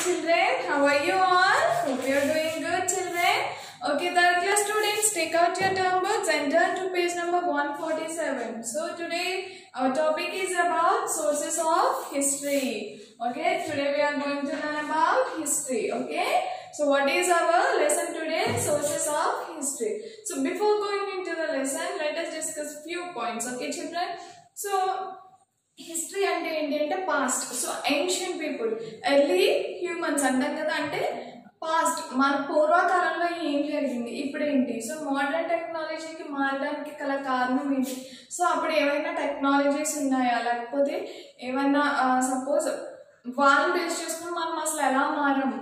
children. How are you all? Hope you are doing good, children. Okay, third class students, take out your term books and turn to page number 147. So today our topic is about sources of history. Okay, today we are going to learn about history. Okay, so what is our lesson today? Sources of history. So before going into the lesson, let us discuss few points. Okay, children. So history అంటే ఏంటి అంటే past. So ancient people, early humans అంటాం కదా, అంటే past మన పూర్వకాలంలో ఏం జరిగింది, ఇప్పుడు ఏంటి, సో మోడర్న్ టెక్నాలజీకి మారడానికి గల కారణం ఏంటి, సో అప్పుడు ఏమైనా టెక్నాలజీస్ ఉన్నాయా, లేకపోతే ఏమైనా సపోజ్ వాళ్ళు బేస్ చేసుకుని మనం అసలు ఎలా మారం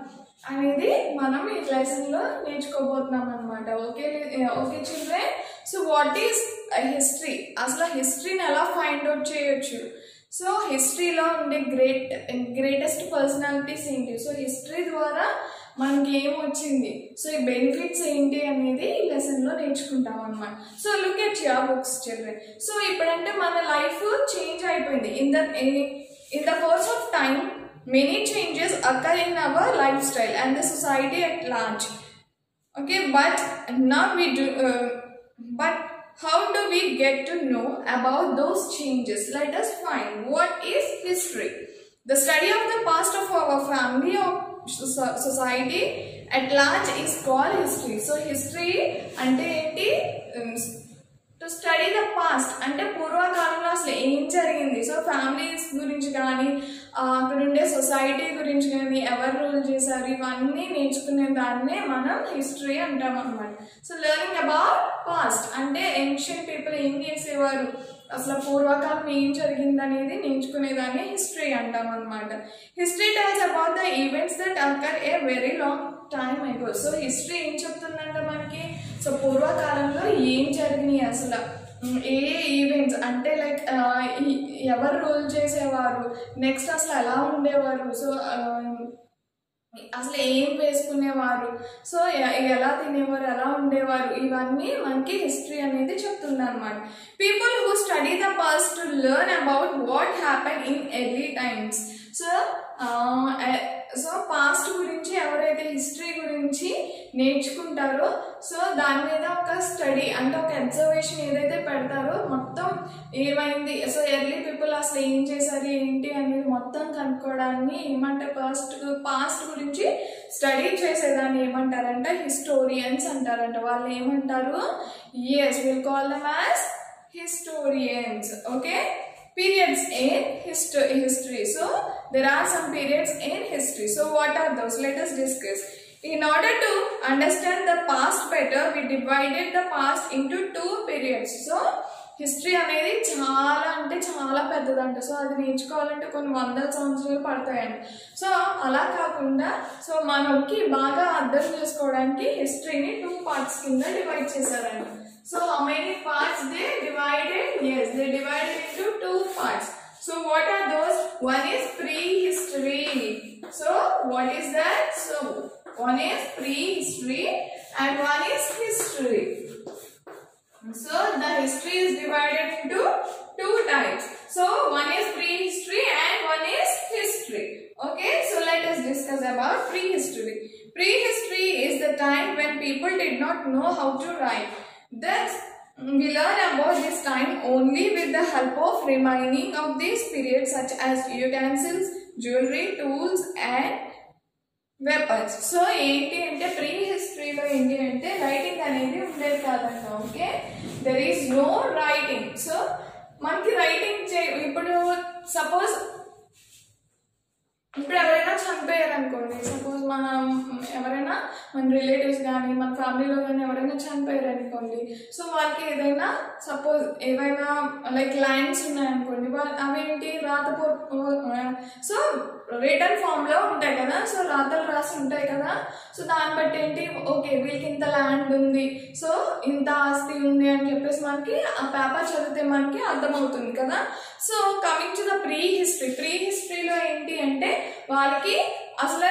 అనేది మనం ఈ లెసన్లో నేర్చుకోబోతున్నాం అనమాట. Okay okay children. So what is history, అసలు హిస్టరీని ఎలా ఫైండ్ అవుట్ చేయొచ్చు, సో హిస్టరీలో ఉండే గ్రేటెస్ట్ పర్సనాలిటీస్ ఏంటి, సో హిస్టరీ ద్వారా మనకి ఏం వచ్చింది, సో ఈ బెనిఫిట్స్ ఏంటి అనేది ఈ లెసన్లో నేర్చుకుంటాం అనమాట. So look at your books children. So ఇప్పుడంటే మన లైఫ్ చేంజ్ అయిపోయింది. In the course of time many changes occur in our lifestyle and the society at large. Okay, but now we do but how do we get to know about those changes? Let us find what is history. The study of the past of our family or society at large is called history. So history ante enti, to study the past అంటే పూర్వకాలంలో అసలు ఏం జరిగింది, so families గురించి కానీ అక్కడ ఉండే society గురించి కానీ ఎవరు రూల్ చేశారు ఇవన్నీ నేర్చుకునే దాన్నే మనం హిస్టరీ అంటాం అన్నమాట. సో లెర్నింగ్ అబౌట్ పాస్ట్ అంటే ఏన్షియంట్ పీపుల్ ఏం చేసేవారు, అసలు పూర్వకాలం ఏం జరిగింది అనేది నేర్చుకునేదాన్ని హిస్టరీ అంటాం అనమాట. History tells about the events that occur a very long time అగో. సో హిస్టరీ ఏం చెప్తుందంటే మనకి, సో పూర్వకాలంలో ఏం జరిగినాయి, అసలు ఏ ఈవెంట్స్ అంటే లైక్ ఎవరు రూల్ చేసేవారు, నెక్స్ట్ అసలు ఎలా ఉండేవారు, సో అసలు ఏం వేసుకునేవారు, సో ఎలా తినేవారు, ఎలా ఉండేవారు, ఇవన్నీ మనకి హిస్టరీ అనేది చెప్తుంది అనమాట. People who study the past to learn about what happen in early times. So past గురించి ఎవరైతే హిస్టరీ గురించి నేర్చుకుంటారో, సో దాని మీద ఒక స్టడీ అంటే ఒక అబ్జర్వేషన్ ఏదైతే పెడతారో మొత్తం ఏమైంది, సో ఎర్లీ పీపుల్ అసలు ఏం చేశారు ఏంటి అనేది మొత్తం కనుక్కోవడాన్ని ఏమంటారు, పాస్ట్ గురించి స్టడీ చేసేదాన్ని ఏమంటారంటే హిస్టోరియన్స్ అంటారంట. వాళ్ళు ఏమంటారు, yes, we'll call them as historians. Okay, periods in history. So there are some periods in history. So what are those? Let us discuss. In order to understand the past better, we divided the past into two periods. So history అనేది చాలా అంటే చాలా పెద్దదంట. So అది నేర్చుకోవాలంటే కొన్ని వందల సంవత్సరాలు పడతాయండి. సో అలా కాకుండా సో మనకి బాగా అర్థం చేసుకోవడానికి హిస్టరీని 2 parts కింద డివైడ్ చేశారండి. So how many parts they divided? Yes, they divided into 2 parts. So what are those? One is prehistory. So what is that? So one is prehistory and one is history. So the history is divided into 2 types. So one is prehistory and one is history. Okay, so let us discuss about prehistory. Prehistory is the time when people did not know how to write. Thus, we learn about this time only with the help of remaining of these periods such as utensils, jewelry, tools and weapons. So ఏంటి అంటే pre హిస్టరీలో ఏంటి అంటే writing అనేది ఉండేది కాదంట. Okay, there is no writing. So మనకి writing ఇప్పుడు సపోజ్ ఇప్పుడు ఎవరైనా చనిపోయారు అనుకోండి, సపోజ్ ఎవరైనా మన రిలేటివ్స్ కానీ మన ఫ్యామిలీలో కానీ ఎవరైనా చనిపోయారు అనుకోండి, సో వాళ్ళకి ఏదైనా సపోజ్ ఏవైనా లైక్ ల్యాండ్స్ ఉన్నాయనుకోండి, అవేంటి సో రిటర్న్ ఫామ్లో ఉంటాయి కదా, సో రాతలు రాసి ఉంటాయి కదా, సో దాన్ని బట్టి ఏంటి, ఓకే వీళ్ళకి ఇంత ల్యాండ్ ఉంది, సో ఇంత ఆస్తి ఉంది అని చెప్పేసి మనకి ఆ పేపర్ చదివితే మనకి అర్థమవుతుంది కదా. So coming to the pre హిస్టరీలో ఏంటి అంటే వాళ్ళకి అసలు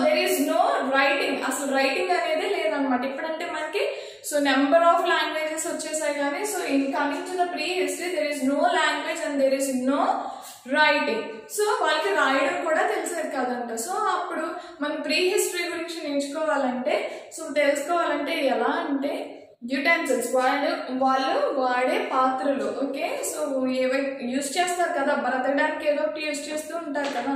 దెర్ ఈస్ నో రైటింగ్, అసలు రైటింగ్ అనేది లేదనమాట. ఇప్పుడంటే మనకి సో నెంబర్ ఆఫ్ లాంగ్వేజెస్ వచ్చేసాయి కానీ, so in coming to the prehistory there is no language and there is no writing. So వాళ్ళకి రాయడం కూడా తెలిసేది కాదంట. సో అప్పుడు మనం ప్రీ హిస్టరీ గురించి నేర్చుకోవాలంటే, సో తెలుసుకోవాలంటే ఎలా అంటే యుటెన్సిల్స్, వాళ్ళు వాడే పాత్రలు. ఓకే, సో యూజ్ చేస్తారు కదా, బ్రతకడానికి ఏదో ఒకటి యూజ్ చేస్తూ ఉంటారు కదా.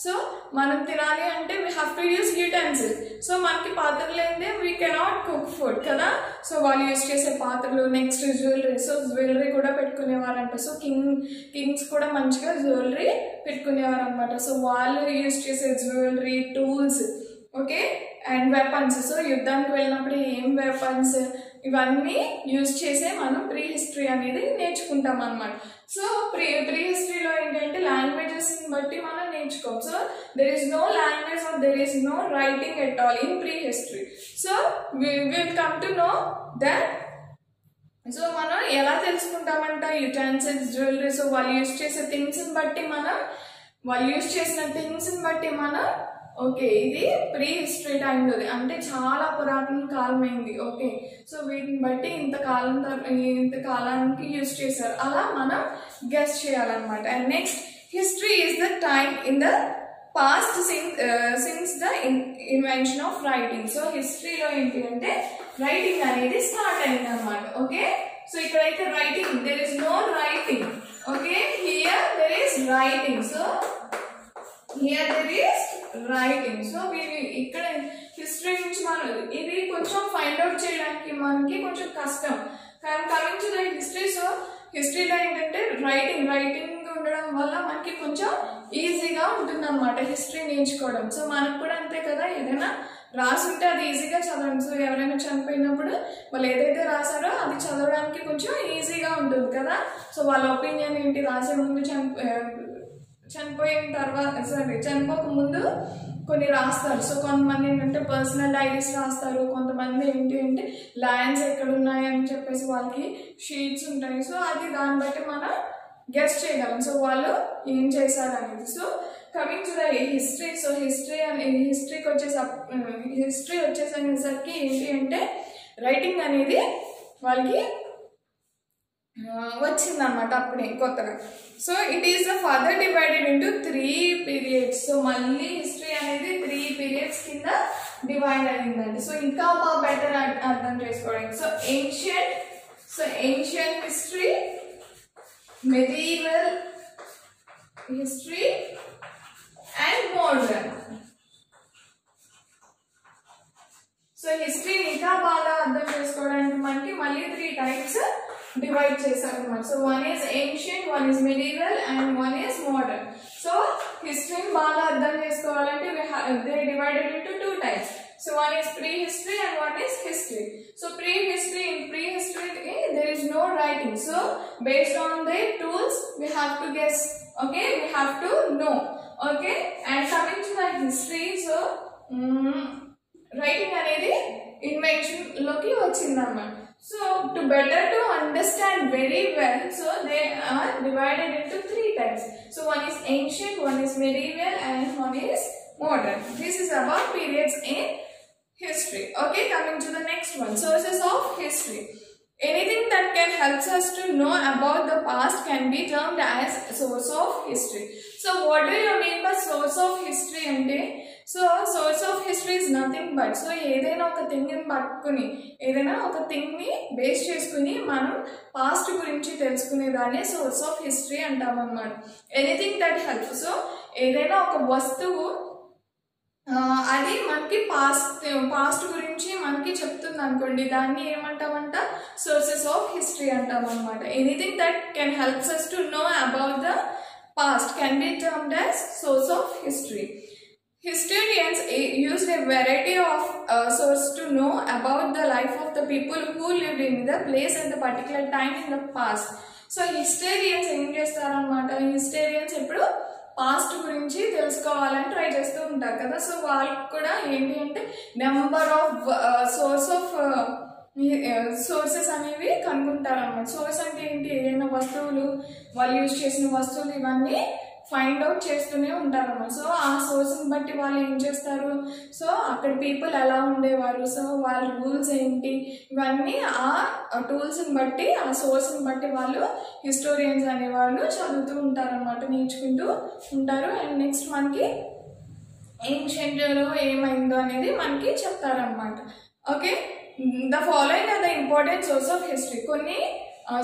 సో మనం తినాలి అంటే we have to use utensils. So మనకి పాత్రలు లేదే వీ కెనాట్ కుక్ ఫుడ్ కదా. సో వాళ్ళు యూజ్ చేసే పాత్రలు. Next jewellery. సో జ్యువెలరీ కూడా పెట్టుకునేవారంట. సో కింగ్స్ కూడా మంచిగా జ్యువెలరీ పెట్టుకునేవారు అనమాట. సో వాళ్ళు యూజ్ చేసే jewellery, tools, okay, and weapons. So యుద్ధానికి వెళ్ళినప్పుడు ఏం వెపన్స్, ఇవన్నీ యూజ్ చేసే మనం ప్రీ హిస్టరీ అనేది నేర్చుకుంటాం అనమాట. సో ప్రీ హిస్టరీలో ఏంటంటే లాంగ్వేజెస్ బట్టి మనం నేర్చుకోం. So there is no language or there is no writing at all in prehistory. So will come to know that. So మనం ఎలా తెలుసుకుంటామంట, యుటెన్సిల్స్, జ్యువెలరీ. సో వాళ్ళు యూజ్ చేసే థింగ్స్ని బట్టి మనం ఓకే, ఇది ప్రీ హిస్టరీ టైంలో, అంటే చాలా పురాతన కాలమైంది. ఓకే, సో వీటిని బట్టి ఇంత కాలానికి యూజ్ చేశారు, అలా మనం గెస్ చేయాలన్నమాట. And next, history is the time in the past since the invention of writing. So హిస్టరీలో ఏంటి అంటే రైటింగ్ అనేది స్టార్ట్ అయింది అనమాట. ఓకే, సో ఇక్కడైతే writing, there is no writing. Okay, here there is writing. So here there is writing. So ఇక్కడ history నుంచి మనం ఇది కొంచెం ఫైండ్ అవుట్ చేయడానికి మనకి కొంచెం కష్టం. కానీ coming to the history, so హిస్టరీలో ఏంటంటే రైటింగ్ ఉండడం వల్ల మనకి కొంచెం ఈజీగా ఉంటుంది అనమాట హిస్టరీ నేర్చుకోవడం. సో మనకు కూడా అంతే కదా, ఏదైనా రాసుంటే అది ఈజీగా చదవండి. సో ఎవరైనా చనిపోయినప్పుడు వాళ్ళు ఏదైతే రాశారో అది చదవడానికి కొంచెం ఈజీగా ఉంటుంది కదా. సో వాళ్ళ ఒపీనియన్ ఏంటి, రాసే ముందు చనిపోయిన తర్వాత చనిపోక ముందు కొన్ని రాస్తారు. సో కొంతమంది ఏంటంటే పర్సనల్ డైరీస్ రాస్తారు, కొంతమంది ఏంటి అంటే ల్యాండ్స్ ఎక్కడ ఉన్నాయని చెప్పేసి వాళ్ళకి షీట్స్ ఉంటాయి. సో అది దాన్ని బట్టి మనం గెస్ చేయగలం సో వాళ్ళు ఏం చేశారు అనేది. So coming to the history, so హిస్టరీకి వచ్చేసరికి ఏంటి అంటే రైటింగ్ అనేది వాళ్ళకి వచ్చిందన్నమాట అప్పుడే కొత్తగా. So it is the further divided into 3 periods. సో మళ్ళీ హిస్టరీ అనేది 3 periods కింద డివైడ్ అయిందండి. సో ఇంకా బాగా బెటర్ అర్థం చేసుకోవడానికి, so ancient history, medieval history and modern. So history ఇంకా బాగా అర్థం చేసుకోవడానికి మనకి మళ్ళీ 3 types డివైడ్ చేశారు అన్నమాట. So one is ancient, one is medieval and one is modern. So హిస్టరీని బాగా అర్థం చేసుకోవాలంటే they divided into 2 types. So one is prehistory and one is history. So in prehistory there is no writing. So based on the tools we have to guess. Okay, we have to know. Okay, and coming to the history, so writing అనేది invention లోకి వచ్చిందన్నమాట. So to better to understand very well, so they are divided into 3 types. So one is ancient, one is medieval and one is modern. This is about periods in history. Okay, coming to the next one, sources of history. Anything that can help us to know about the past can be termed as source of history. So what do you mean by source of history ante? So source of history is nothing but, so ఏదైనా ఒక thing ని పట్టుకుని, ఏదైనా ఒక thing ని base చేసుకుని మనం past గురించి తెలుసుకునే దాన్ని సోర్స్ ఆఫ్ హిస్టరీ అంటాం అన్నమాట. ఎనీథింగ్ దట్ హెల్ప్, సో ఏదైనా ఒక వస్తువు అది మనకి పాస్ట్ గురించి మనకి చెప్తుంది అనుకోండి, దాన్ని ఏమంటామంట, సోర్సెస్ ఆఫ్ హిస్టరీ అంటాం అనమాట. Anything that can helps us to know about the past can be termed as source of history. Historians used a variety of sources to know about the life of the people who lived in the place at the particular time in the past. So historians ఏం చేస్తారనమాట, historians ఎప్పుడు past గురించి తెలుసుకోవాలని try చేస్తూ ఉంటారు కదా. So వాళ్ళకి కూడా ఏంటి అంటే నెంబర్ ఆఫ్ సోర్సెస్ అనేవి కనుక్కుంటారు అన్నమాట. సోర్స్ అంటే ఏంటి, ఏదైనా వస్తువులు, వాళ్ళు యూజ్ చేసిన వస్తువులు, ఇవన్నీ ఫైండ్ అవుట్ చేస్తూనే ఉంటారు అన్నమాట. సో ఆ సోర్స్ని బట్టి వాళ్ళు ఏం చేస్తారు, సో అక్కడ పీపుల్ ఎలా ఉండేవారు, సో వాళ్ళ రూల్స్ ఏంటి, ఇవన్నీ ఆ టూల్స్ని బట్టి ఆ సోర్స్ని బట్టి వాళ్ళు హిస్టోరియన్స్ అనేవాళ్ళు చదువుతూ ఉంటారు అన్నమాట, నేర్చుకుంటూ ఉంటారు. అండ్ నెక్స్ట్ మనకి ఏన్షియంట్లో ఏమైందో అనేది మనకి చెప్తారనమాట. Okay, the following are the important source of history. కొన్ని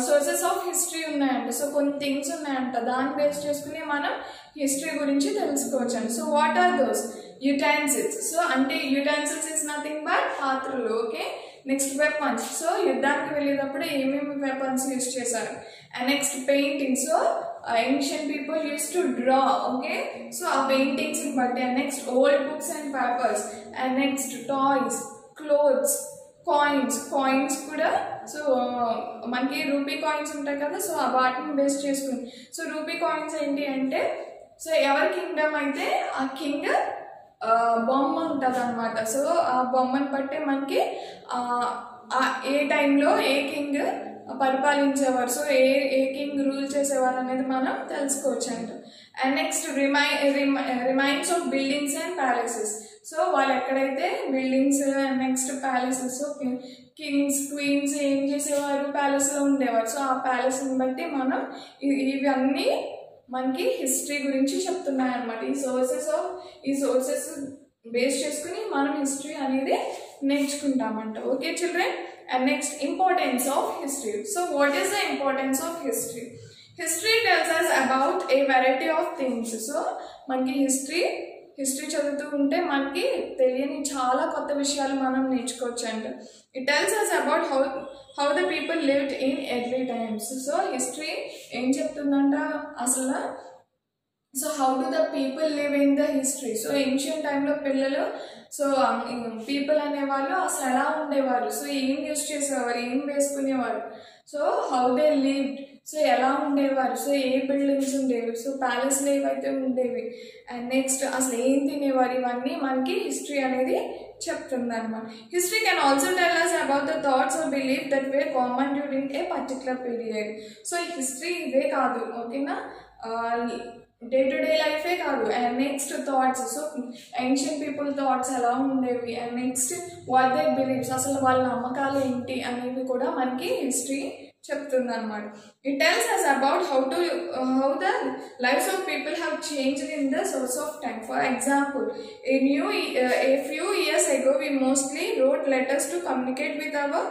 సోర్సెస్ ఆఫ్ హిస్టరీ ఉన్నాయంట, సో కొన్ని థింగ్స్ ఉన్నాయంట, దాన్ని బేస్ చేసుకుని మనం హిస్టరీ గురించి తెలుసుకోవచ్చు అండి. So what are those? Utensils. So అంటే యుటెన్సిల్స్ ఇస్ నథింగ్ బట్ పాత్రలు. Okay, next weapons. సో యుద్ధానికి వెళ్ళేటప్పుడు ఏమేమి వెపన్స్ యూజ్ చేశారు. And next painting. So ancient people used to draw. Okay, so ఆ paintings బట్టి. and next old books and papers. and next toys, clothes, coins కూడా. So మనకి rupee coins ఉంటాయి కదా, సో వాటిని బేస్ చేసుకుని. సో రూపీ కాయిన్స్ ఏంటి అంటే, సో ఎవరి కింగ్డమ్ అయితే ఆ కింగ్ బొమ్మ ఉంటుంది అనమాట. సో ఆ బొమ్మను బట్టి మనకి ఏ టైంలో ఏ కింగ్ పరిపాలించేవారు, సో ఏ కింగ్ రూల్ చేసేవారు అనేది మనం తెలుసుకోవచ్చు అంట. And next remains of buildings and palaces. So వాళ్ళు ఎక్కడైతే buildings and next palaces, so kings queens ఏం చేసేవారు, ప్యాలెస్లో ఉండేవారు. సో ఆ ప్యాలెస్ని బట్టి మనం ఇవన్నీ మనకి హిస్టరీ గురించి చెప్తున్నాయి అన్నమాట. ఈ సోర్సెస్ బేస్ చేసుకుని మనం హిస్టరీ అనేది నేర్చుకుంటామంట. Okay children. And next importance of history. So what is the importance of history? History tells us about a variety of things. So మనకి హిస్టరీ చదువుతూ ఉంటే మనకి తెలియని చాలా కొత్త విషయాలు మనం నేర్చుకోవచ్చు అంట. It tells us about how the people lived in early times. So history ఏం చెప్తుందంట అసలు, so how do the people live in the history. So ancient టైంలో పిల్లలు, సో పీపుల్ అనేవాళ్ళు అసలు ఎలా ఉండేవారు, సో ఏం యూజ్ చేసేవారు, ఏం వేసుకునేవారు, so how they lived, so ఎలా ఉండేవారు, సో ఏ బిల్డింగ్స్ ఉండేవి, సో ప్యాలెస్లు ఏవైతే ఉండేవి, అండ్ నెక్స్ట్ అసలు ఏం తినేవారు, ఇవన్నీ మనకి హిస్టరీ అనేది చెప్తుంది అనమాట. History can also tell us about the thoughts or belief that were common during a particular period. So history ఇదే కాదు, ఓకేనా, డే టు డే లైఫే కాదు. And next thoughts, so ancient people thoughts ఎలా ఉండేవి, and next what they believes, అసలు వాళ్ళ నమ్మకాలు ఏంటి అనేవి కూడా మనకి హిస్టరీ చెప్తుంది అనమాట. It tells us about how the lifes of people have changed in the source of time. For example, a few years ago we mostly wrote letters to communicate with our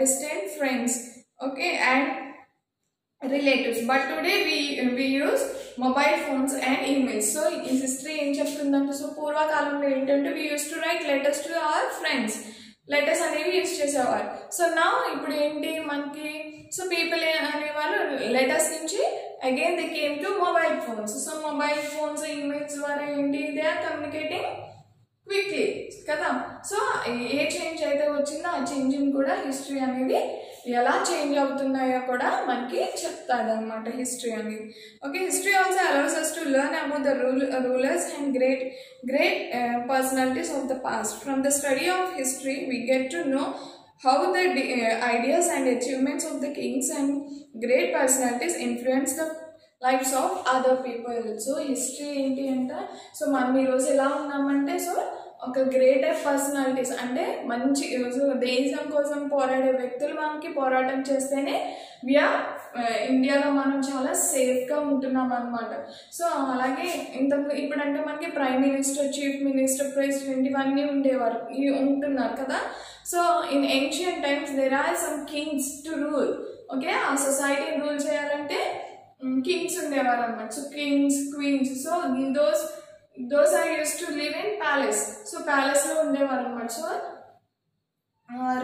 distant friends, okay, and relatives, but today we use mobile phones and emails. So in history em cheptundante, so పూర్వకాలంలో ఏంటంటే we used to write letters to our friends, letters అనేవి use చేసేవారు. So నా ఇప్పుడు ఏంటి మనకి, so people అనేవాళ్ళు letters నుంచి again they came to mobile phones. So mobile phones emails ద్వారా ఏంటి, దే ఆర్ కమ్యూనికేటింగ్ క్విక్లీ కదా. సో ఏ చేంజ్ అయితే వచ్చిందో ఆ చేంజ్ని కూడా హిస్టరీ అనేది ఎలా చేంజ్ అవుతున్నాయో కూడా మనకి చెప్తాడు అనమాట హిస్టరీ అనేది. Okay, history also allows us to learn about the rulers and great personalities of the past. From the study of history we get to know how the ideas and achievements of the kings and great personalities influence the lives of other people. So history ఏంటి అంటే, so మనం ఈరోజు ఎలా ఉన్నామంటే, so ఒక greater personalities అంటే మంచి దేశం కోసం పోరాడే వ్యక్తులు మనకి పోరాటం చేస్తేనే వీఆర్ ఇండియాలో మనం చాలా సేఫ్గా ఉంటున్నాం అనమాట. సో అలాగే ఇప్పుడంటే మనకి prime minister, chief minister, president ఇవన్నీ ఉంటున్నారు కదా. So in ancient times there are some kings to rule. Okay, ఆ సొసైటీని రూల్ చేయాలంటే కింగ్స్ ఉండేవారు అనమాట. So kings, queens, so those are used to live in palace. So ప్యాలెస్లో ఉండేవారు అనమాట. సో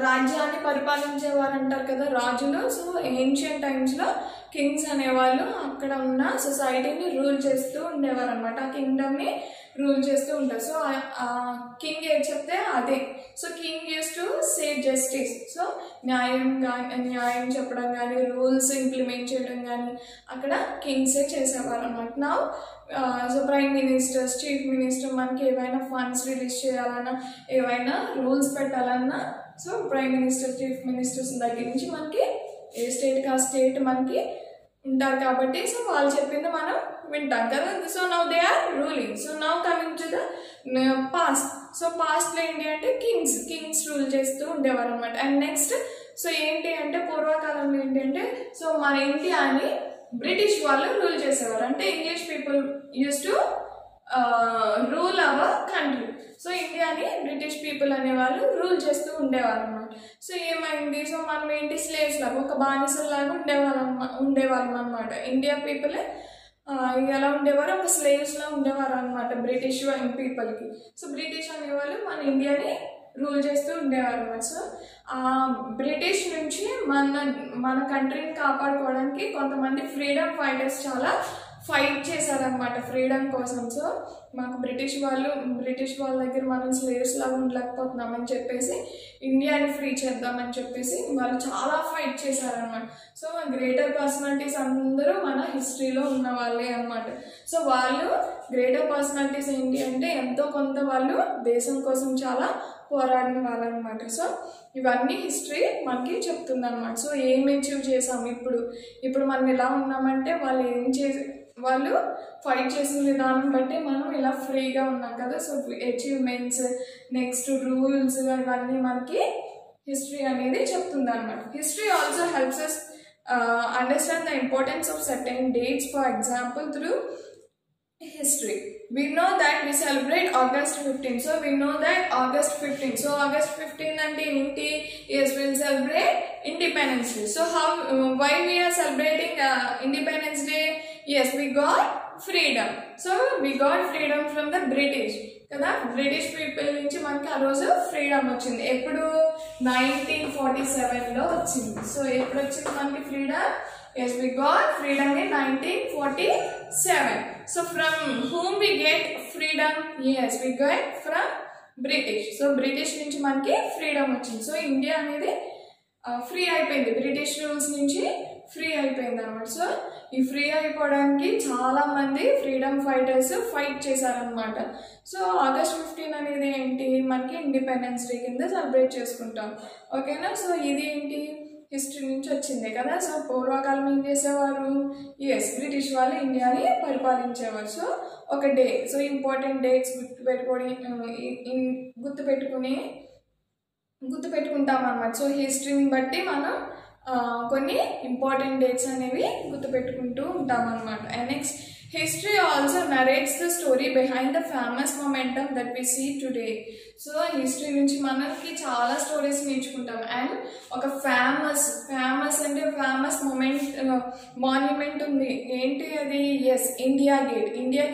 రాజ్యాన్ని పరిపాలించేవారు అంటారు కదా రాజులు. సో ఏన్షియంట్ టైమ్స్లో కింగ్స్ అనేవాళ్ళు అక్కడ ఉన్న సొసైటీని రూల్ చేస్తూ ఉండేవారు అనమాట. ఆ కింగ్డమ్ని రూల్ చేస్తూ ఉంటారు. సో ఆ కింగ్ ఏం చెప్తే అదే. So king use to say justice. So న్యాయం చెప్పడం కానీ, రూల్స్ ఇంప్లిమెంట్ చేయడం కానీ అక్కడ కింగ్సే చేసేవారు అనమాట. నా so prime ministers, chief minister మనకి ఏవైనా ఫండ్స్ రిలీజ్ చేయాలన్నా, ఏవైనా రూల్స్ పెట్టాలన్నా, so prime minister, chief ministers దగ్గర నుంచి మనకి ఏ స్టేట్కి ఆ స్టేట్ మనకి ఉంటారు కాబట్టి సో వాళ్ళు చెప్పింది మనం వింటాం కదా. So now they are ruling. So now coming to the past. So పాస్ట్లో ఏంటి అంటే కింగ్స్ రూల్ చేస్తూ ఉండేవారు అనమాట. అండ్ నెక్స్ట్ సో ఏంటి అంటే పూర్వకాలంలో ఏంటి అంటే సో మన ఇండియాని బ్రిటిష్ వాళ్ళు రూల్ చేసేవారు. అంటే English people use to rule our country. So ఇండియాని బ్రిటిష్ పీపుల్ అనేవాళ్ళు రూల్ చేస్తూ ఉండేవారు అనమాట. సో ఏమైంది, సో మనం ఏంటి స్లేవ్స్ లాగా ఒక బానిసలాగా ఉండేవాళ్ళం అనమాట. ఇండియా పీపుల్ ఎలా ఉండేవారు, ఒక స్లేవ్స్ లా ఉండేవారు అనమాట బ్రిటిష్ పీపుల్కి. సో బ్రిటిష్ అనేవాళ్ళు మన ఇండియాని రూల్ చేస్తూ ఉండేవారు అనమాట. సో బ్రిటిష్ నుంచి మన కంట్రీని కాపాడుకోవడానికి కొంతమంది ఫ్రీడమ్ ఫైటర్స్ చాలా ఫైట్ చేశారనమాట ఫ్రీడమ్ కోసం. సో మాకు బ్రిటిష్ వాళ్ళ దగ్గర మనం స్లేవ్స్ లాగా ఉండలేకపోతున్నామని చెప్పేసి ఇండియాని ఫ్రీ చేద్దామని చెప్పేసి వాళ్ళు చాలా ఫైట్ చేశారనమాట. సో గ్రేటర్ పర్సనాలిటీస్ అందరూ మన హిస్టరీలో ఉన్న వాళ్ళే అనమాట. సో వాళ్ళు గ్రేటర్ పర్సనాలిటీస్ ఏంటి అంటే ఎంతో కొంత వాళ్ళు దేశం కోసం చాలా పోరాడిన వాళ్ళు అనమాట. సో ఇవన్నీ హిస్టరీ మనకి చెప్తుంది అనమాట. సో ఏం అచీవ్ చేసాం ఇప్పుడు మనం ఎలా ఉన్నామంటే వాళ్ళు ఫైట్ చేసిన విధానం బట్టి మనం ఇలా ఫ్రీగా ఉన్నాం కదా. సో అచీవ్మెంట్స్, నెక్స్ట్ రూల్స్, ఇవన్నీ మనకి హిస్టరీ అనేది చెప్తుంది అనమాట. History also helps us understand the importance of certain dates. For example, through history we know that we celebrate August 15. So we know that August 15. So August 15 ante enti, yes, we will celebrate Independence Day. So why we are celebrating Independence Day? Yes, we got freedom. So we got freedom from the British కదా. British people నుంచి మనకి ఆ రోజు freedom వచ్చింది. ఎప్పుడు 1947లో వచ్చింది. So ఎప్పుడు వచ్చింది మనకి freedom? Yes, we got freedom in 1947. So from whom we get freedom? Yes, we get from British. So British నుంచి మనకి ఫ్రీడమ్ వచ్చింది. సో ఇండియా అనేది ఫ్రీ అయిపోయింది, బ్రిటిష్ రూల్స్ నుంచి ఫ్రీ అయిపోయింది అనమాట. సో ఈ ఫ్రీ అయిపోవడానికి చాలా మంది ఫ్రీడమ్ ఫైటర్స్ ఫైట్ చేశారనమాట. సో August 15 అనేది ఏంటి, మనకి ఇండిపెండెన్స్ డే కింద సెలబ్రేట్ చేసుకుంటాం. ఓకేనా. సో ఇది ఏంటి, హిస్టరీ నుంచి వచ్చిందే కదా. సో పూర్వకాలం ఏం చేసేవారు, ఎస్, బ్రిటిష్ వాళ్ళు ఇండియాని పరిపాలించేవారు. సో ఒక డే, సో ఇంపార్టెంట్ డేట్స్ గుర్తుపెట్టుకుంటాం అన్నమాట. సో హిస్టరీని బట్టి మనం కొన్ని ఇంపార్టెంట్ డేట్స్ అనేవి గుర్తుపెట్టుకుంటూ ఉంటాం అన్నమాట. And next, history also narrates the story behind the famous momentum that we see today. So history నుంచి మనకి చాలా స్టోరీస్ నేర్చుకుంటాం. అండ్ ఒక ఫేమస్ అంటే ఫేమస్ మాన్యుమెంట్ ఉంది. ఏంటి అది? ఎస్, ఇండియా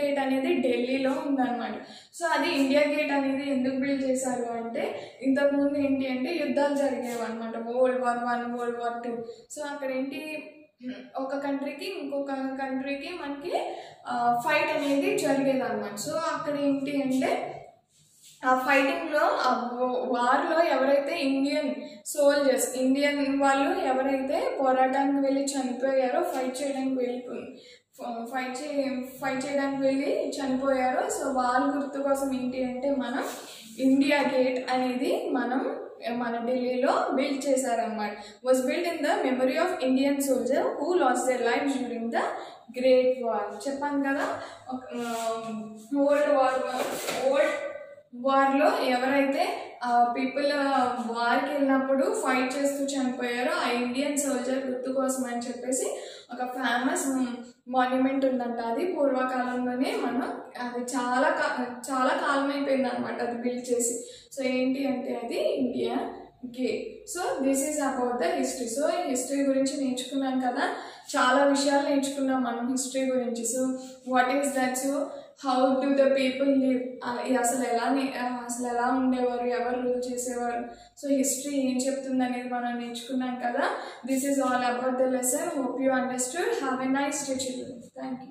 గేట్ అనేది ఢిల్లీలో ఉందన్నమాట. సో అది ఇండియా గేట్ అనేది ఎందుకు బిల్డ్ చేశారు అంటే, ఇంతకుముందు ఏంటి అంటే యుద్ధాలు జరిగేవి అనమాట. World War I, World War II. So అక్కడ ఏంటి, ఒక కంట్రీకి ఇంకొక కంట్రీకి మనకి ఫైట్ అనేది జరిగేది అనమాట. సో అక్కడ ఏంటి అంటే ఆ ఫైటింగ్లో, ఆ వార్లో ఎవరైతే ఇండియన్ వాళ్ళు ఎవరైతే పోరాటానికి వెళ్ళి చనిపోయారో, ఫైట్ చేయడానికి వెళ్ళి చనిపోయారో, సో వాళ్ళ గుర్తు కోసం ఏంటి అంటే మనం ఇండియా గేట్ అనేది మన ఢిల్లీలో బిల్డ్ చేశారన్నమాట. Was build in the memory of Indian soldier who last their life during the great war. చెప్పాను కదా, ఓల్డ్ వార్లో ఎవరైతే పీపుల్ వార్కి వెళ్ళినప్పుడు ఫైట్ చేస్తూ చనిపోయారో ఆ ఇండియన్ సోల్జర్ గుర్తు కోసం అని చెప్పేసి ఒక ఫేమస్ మాన్యుమెంట్ ఉందంట. అది పూర్వకాలంలోనే అది చాలా కాలం అయిపోయింది అనమాట అది బిల్డ్ చేసి. సో ఏంటి అంటే అది India gate. So this is about the history. So history గురించి నేర్చుకున్నాం కదా, చాలా విషయాలు నేర్చుకున్నాం మనం హిస్టరీ గురించి. So what is that? So how do the people live, అసలు ఎలా ఉండేవారు, ఎవరు రూల్ చేసేవారు, సో హిస్టరీ ఏం చెప్తుంది అనేది మనం నేర్చుకున్నాం కదా. This is all about the lesson. Hope you understood. Have a nice day children. Thank you.